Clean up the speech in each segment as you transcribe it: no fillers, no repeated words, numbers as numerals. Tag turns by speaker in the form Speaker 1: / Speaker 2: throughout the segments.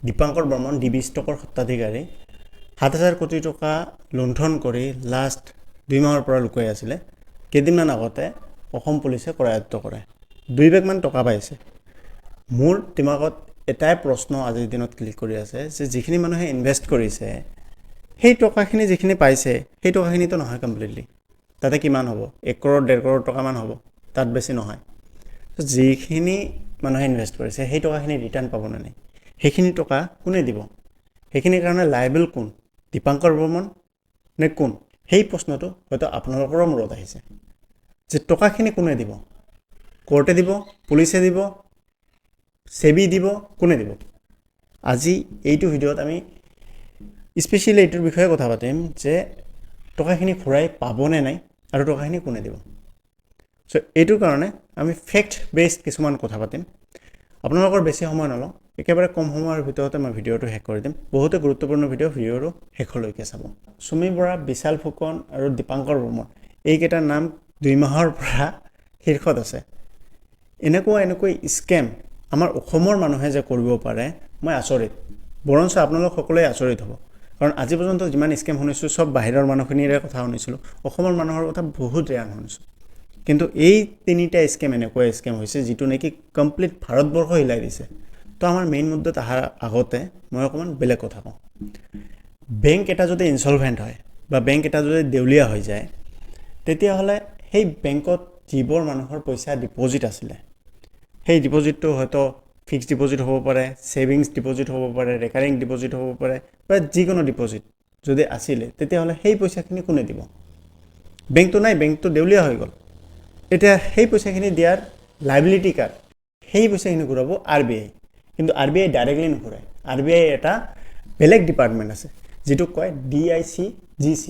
Speaker 1: Dipankar Barman DB ষ্টকৰ সত্ত্বাধিকাৰী ৭,০০০ কোটি টকা লুণ্ঠন কৰি লাষ্ট ২ মাহৰ পৰা লুকুৱাই আছিলে। কেইদিনমান আগতে অসম পুলিচে কৰায়ত্ব কৰে, ২ বেগমান টকা পাইছে। মোৰ দিমাগত এটাই প্ৰশ্ন আজিৰ দিনত ক্লিক কৰি আছে যে যিখিনি মানুহে ইনভেষ্ট কৰিছে সেই টকাখিনি যিখিনি পাইছে সেই টকাখিনিতো নহয় কমপ্লিটলি। তাতে কিমান হ'ব? ১ কৰোৰ ১.৫ কৰোৰ টকামান হ'ব, তাত বেছি নহয়। যিখিনি মানুহে ইনভেষ্ট কৰিছে সেই টকাখিনি ৰিটাৰ্ণ পাব নে নাই, সেইখিনি টকা কোনে দিব? সেইখিনিৰ কাৰণে লাইবল কোন? দীপাংকৰ বৰ্মন নে কোন? সেই প্ৰশ্নটো হয়তো আপোনালোকৰো মূৰত আহিছে যে টকাখিনি কোনে দিব? কোৰ্টে দিব? পুলিচে দিব? সেবি দিব? কোনে দিব? আজি এইটো ভিডিঅ'ত আমি স্পেচিয়েলি এইটোৰ বিষয়ে কথা পাতিম যে টকাখিনি ঘূৰাই পাবনে নাই আৰু টকাখিনি কোনে দিব। চ' এইটোৰ কাৰণে আমি ফেক্ট বেছড কিছুমান কথা পাতিম। আপোনালোকৰ বেছি সময় নলওঁ, একেবাৰে কম সময়ৰ ভিতৰতে মই ভিডিঅ'টো শেষ কৰি দিম। বহুতে গুৰুত্বপূৰ্ণ ভিডিঅ'টো শেষলৈকে চাব। সুমি বৰা, বিশাল ফুকন আৰু দীপাংকৰ বৰ্মন এইকেইটাৰ নাম ২ মাহৰ পৰা শীৰ্ষত আছে। এনেকৈ স্কেম আমাৰ অসমৰ মানুহে যে কৰিব পাৰে, মই আচৰিত। বৰঞ্চ আপোনালোক সকলোৱে আচৰিত হ'ব, কাৰণ আজি পৰ্যন্ত যিমান স্কেম শুনিছোঁ চব বাহিৰৰ মানুহখিনিৰে কথা শুনিছিলোঁ, অসমৰ মানুহৰ কথা বহুত ৰেয়াৰ শুনিছোঁ। কিন্তু এই ৩টা স্কেম এনেকুৱা স্কেম হৈছে যিটো নেকি কমপ্লিট ভাৰতবৰ্ষ হিলাই দিছে। তো আমাৰ মেইন মুদ্দাত অহাৰ আগতে মই অকণমান বেলেগ কথা কওঁ। বেংক এটা যদি ইনচলভেণ্ট হয় বা বেংক এটা যদি দেউলীয়া হৈ যায়, তেতিয়াহ'লে সেই বেংকত যিবোৰ মানুহৰ পইচা ডিপজিট আছিলে, সেই ডিপজিটটো হয়তো ফিক্সড ডিপজিট হ'ব পাৰে, ছেভিংছ ডিপজিট হ'ব পাৰে, ৰেকাৰিং ডিপজিট হ'ব পাৰে, বা যিকোনো ডিপজিট যদি আছিলে, তেতিয়াহ'লে সেই পইচাখিনি কোনে দিব? বেংকটো নাই, বেংকটো দেউলীয়া হৈ গ'ল। এতিয়া সেই পইচাখিনি দিয়াৰ লাইবিলিটি কাৰ? সেই পইচাখিনি ঘূৰাব RBI। কিন্তু RBI ডাইৰেক্টলি নুঘূৰায়। RBI এটা বেলেগ ডিপাৰ্টমেণ্ট আছে যিটোক কয় DICGC,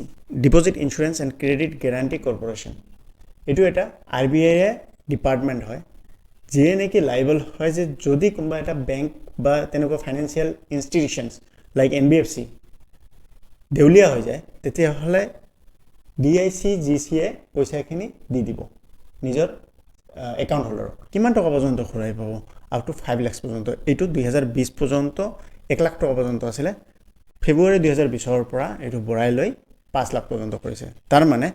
Speaker 1: deposit insurance and credit guarantee corporation. এইটো এটা RBI ডিপাৰ্টমেণ্ট হয়, যিয়ে নেকি লাইবল হয় যে যদি কোনোবা এটা বেংক বা তেনেকুৱা ফাইনেন্সিয়েল ইনষ্টিটিউশ্যনছ লাইক NBFC দেউলীয়া হৈ যায়, তেতিয়াহ'লে DICGCয়ে পইচাখিনি দি দিব নিজৰ একাউণ্ট হোল্ডাৰক। কিমান টকা পৰ্যন্ত ঘূৰাই পাব? আপ টু 5 লাখ পৰ্যন্ত। এইটো 2020 পৰ্যন্ত 1 লাখ টকা পৰ্যন্ত আছিলে। ফেব্ৰুৱাৰী 2020ৰ পৰা এইটো বঢ়াই লৈ 5 লাখ পৰ্যন্ত কৰিছে। তাৰমানে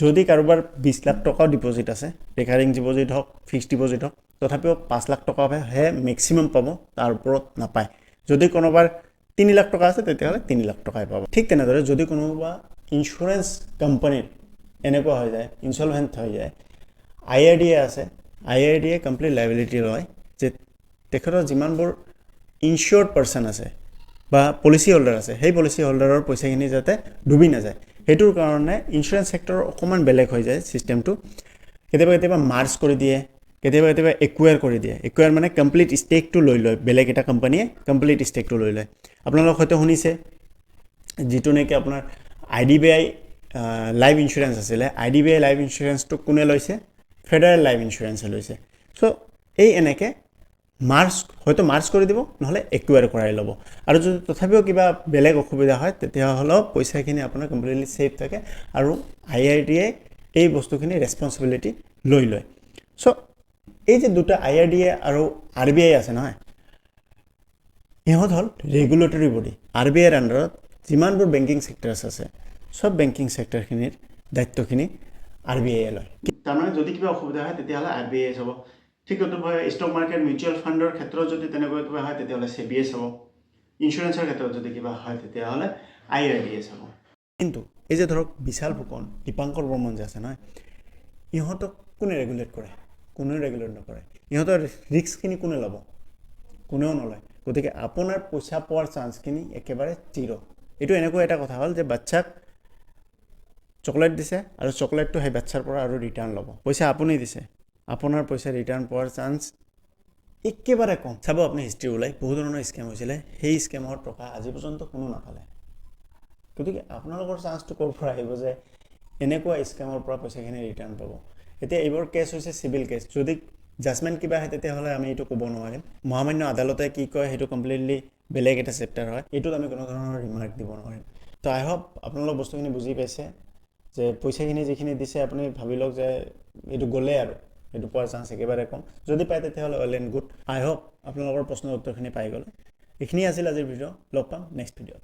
Speaker 1: যদি কাৰোবাৰ 20 লাখ টকাও ডিপজিট আছে, ৰেকাৰিং ডিপজিট হওক, ফিক্সড ডিপজিট হওক, তথাপিও 5 লাখ টকাহে মেক্সিমাম পাব, তাৰ ওপৰত নাপায়। যদি কোনোবাৰ 3 লাখ টকা আছে, তেতিয়াহ'লে 3 লাখ টকাই পাব। ঠিক তেনেদৰে যদি কোনোবা ইঞ্চুৰেঞ্চ কোম্পানীত এনেকুৱা হৈ যায়, ইনচলভেণ্ট হৈ যায়, IRDA আছে, IRDA কমপ্লিট লাইবিলিটি লয় যে তেখেতৰ যিমানবোৰ ইনচিয়ৰ্ড পাৰ্চন আছে বা পলিচি হোল্ডাৰ আছে, সেই পলিচি হোল্ডাৰৰ পইচাখিনি যাতে ডুবি নাযায়। সেইটোৰ কাৰণে ইঞ্চুৰেঞ্চ ছেক্টৰৰ অকণমান বেলেগ হৈ যায় ছিষ্টেমটো। কেতিয়াবা মাৰ্জ কৰি দিয়ে, কেতিয়াবা একুৱায়াৰ কৰি দিয়ে। একুৱায়াৰ মানে কমপ্লিট ষ্টেকটো লৈ লয়, বেলেগ এটা কোম্পানীয়ে কমপ্লিট ষ্টেকটো লৈ লয়। আপোনালোক হয়তো শুনিছে যিটো নেকি আপোনাৰ IDBI লাইফ ইঞ্চুৰেঞ্চ আছিলে, IDBI লাইফ ইঞ্চুৰেঞ্চটো কোনে লৈছে? ফেডাৰেল লাইফ ইঞ্চুৰেঞ্চে লৈছে। চ' এই এনেকৈ হয়তো মাৰ্জ কৰি দিব, নহ'লে একুৱায়াৰ কৰাই ল'ব। আৰু যদি তথাপিও কিবা বেলেগ অসুবিধা হয়, তেতিয়াহ'লেও পইচাখিনি আপোনাৰ কমপ্লিটলি ছেফ থাকে আৰু IRDA এই বস্তুখিনি ৰেছপনচিবিলিটি লৈ লয়। চ' এই যে দুটা IRDA আৰু RBI আছে নহয়, ইহঁত হ'ল ৰেগুলেটৰী বডি। RBIৰ আণ্ডাৰত যিমানবোৰ বেংকিং ছেক্টৰছ আছে, চব বেংকিং ছেক্টৰখিনিৰ দায়িত্বখিনি RBIয়ে লয়। তাৰমানে যদি কিবা অসুবিধা হয়, তেতিয়াহ'লে RBIয়ে চাব। ঠিক তেনেকৈ ষ্টক মাৰ্কেট, মিউচুৱেল ফাণ্ডৰ ক্ষেত্ৰত যদি তেনেকুৱা কিবা হয়, তেতিয়াহ'লে সেবিয়ে চাব। ইঞ্চুৰেঞ্চৰ ক্ষেত্ৰত যদি কিবা হয়, তেতিয়াহ'লে IRDAয়ে চাব। কিন্তু এই যে ধৰক বিশাল ফুকন, দীপাংকৰ বৰ্মন যে আছে নহয়, ইহঁতক কোনে ৰেগুলেট কৰে? কোনেও ৰেগুলেট নকৰে। ইহঁতৰ ৰিস্কখিনি কোনে ল'ব? কোনেও নলয়। গতিকে আপোনাৰ পইচা পোৱাৰ চান্সখিনি একেবাৰে জিৰ'। এইটো এনেকুৱা এটা কথা হ'ল যে বাচ্চাক চকলেট দিছে আৰু চকলেটটো সেই বাচ্চাৰ পৰা আৰু ৰিটাৰ্ণ ল'ব। পইচা আপুনি দিছে, আপোনাৰ পইচা ৰিটাৰ্ণ পোৱাৰ চান্স একেবাৰে কম। চাব আপুনি হিষ্ট্ৰী ওলাই বহুত ধৰণৰ স্কেম হৈছিলে, সেই স্কেমৰ টকা আজি পৰ্যন্ত কোনো নাপালে। গতিকে আপোনালোকৰ চান্সটো ক'ৰ পৰা আহিব যে এনেকুৱা স্কেমৰ পৰা পইচাখিনি ৰিটাৰ্ণ পাব? এতিয়া এইবোৰ কেছ হৈছে চিভিল কেছ। যদি জাজমেণ্ট কিবা আহে, তেতিয়াহ'লে আমি এইটো ক'ব নোৱাৰিম। মহামান্য আদালতে কি কয় সেইটো কমপ্লিটলি বেলেগ এটা চেপ্টাৰ হয়, এইটোত আমি কোনো ধৰণৰ ৰিমাৰ্ক দিব নোৱাৰিম। তো আই হোপ আপোনালোক বস্তুখিনি বুজি পাইছে যে পইচাখিনি যিখিনি দিছে আপুনি ভাবি লওক যে এইটো গ'লে আৰু এইটো পোৱাৰ চান্স একেবাৰে কম। যদি পায় তেতিয়াহ'লে well and good. I hope আপোনালোকৰ প্ৰশ্নৰ উত্তৰখিনি পাই গ'লে। এইখিনি আছিল আজিৰ ভিডিঅ', লগ পাম নেক্সট ভিডিঅ'ত।